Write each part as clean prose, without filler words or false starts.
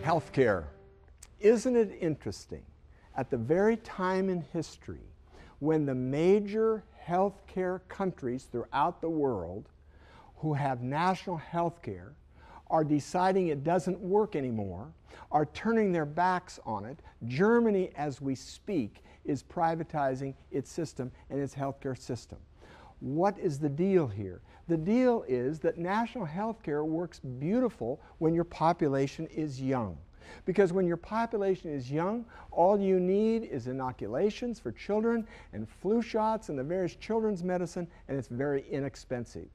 Healthcare. Isn't it interesting? At the very time in history when the major healthcare countries throughout the world who have national healthcare are deciding it doesn't work anymore, are turning their backs on it. Germany, as we speak, is privatizing its system and its healthcare system. What is the deal here? The deal is that national health care works beautiful when your population is young. Because when your population is young, all you need is inoculations for children and flu shots and the various children's medicine, and it's very inexpensive.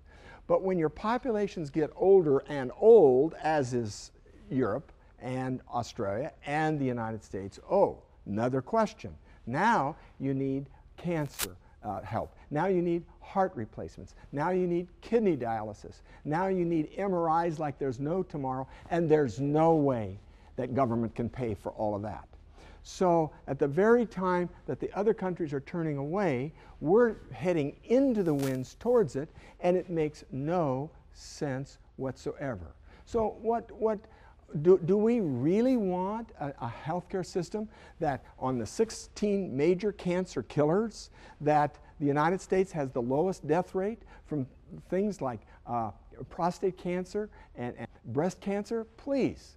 But when your populations get older and old, as is Europe and Australia and the United States, oh, another question. Now you need cancer help. Now you need heart replacements. Now you need kidney dialysis. Now you need MRIs like there's no tomorrow, and there's no way that government can pay for all of that. So at the very time that the other countries are turning away, we're heading into the winds towards it, and it makes no sense whatsoever. So do we really want a healthcare system that on the 16 major cancer killers that the United States has the lowest death rate from things like prostate cancer and breast cancer? Please.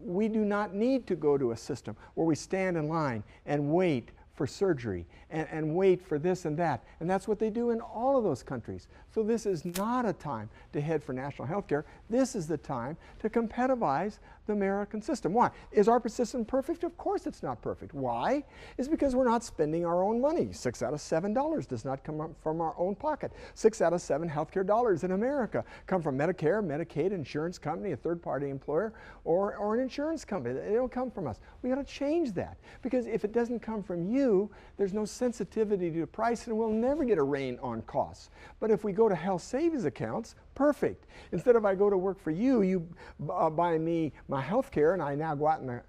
We do not need to go to a system where we stand in line and wait for surgery and wait for this and that. And that's what they do in all of those countries. So this is not a time to head for national health care. This is the time to competitivize the American system. Why? Is our system perfect? Of course it's not perfect. Why? It's because we're not spending our own money. 6 out of 7 dollars does not come from our own pocket. 6 out of 7 healthcare dollars in America come from Medicare, Medicaid, insurance company, a third-party employer, or an insurance company. They don't come from us. We got to change that, because if it doesn't come from you, there's no sensitivity to price, and we'll never get a rein on costs. But if we go to health savings accounts, perfect. Instead of I go to work for you, you buy me my health care, and I now go out in the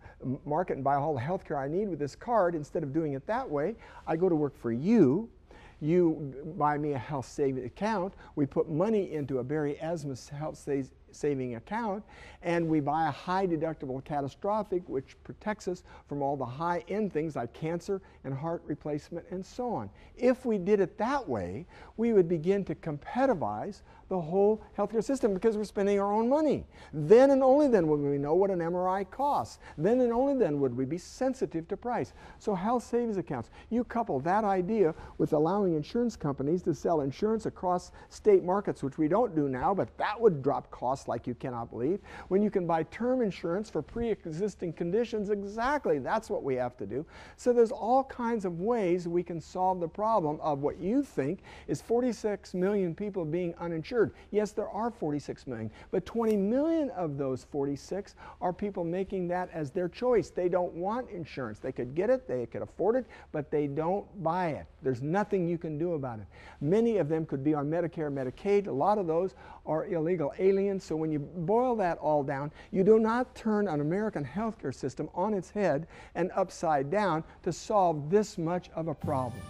market and buy all the health care I need with this card. Instead of doing it that way, I go to work for you. You buy me a health savings account. We put money into a Barry Asmus health saving account, and we buy a high deductible catastrophic, which protects us from all the high-end things like cancer and heart replacement and so on. If we did it that way, we would begin to competitivize the whole healthcare system, because we're spending our own money. Then and only then would we know what an MRI costs. Then and only then would we be sensitive to price. So health savings accounts, you couple that idea with allowing insurance companies to sell insurance across state markets, which we don't do now, but that would drop costs like you cannot believe. When you can buy term insurance for pre-existing conditions, exactly, that's what we have to do. So there's all kinds of ways we can solve the problem of what you think is 46 million people being uninsured. Yes, there are 46 million, but 20 million of those 46 are people making that as their choice. They don't want insurance. They could get it, they could afford it, but they don't buy it. There's nothing you can do about it. Many of them could be on Medicare, Medicaid. A lot of those are illegal aliens. So when you boil that all down, you do not turn an American healthcare system on its head and upside down to solve this much of a problem.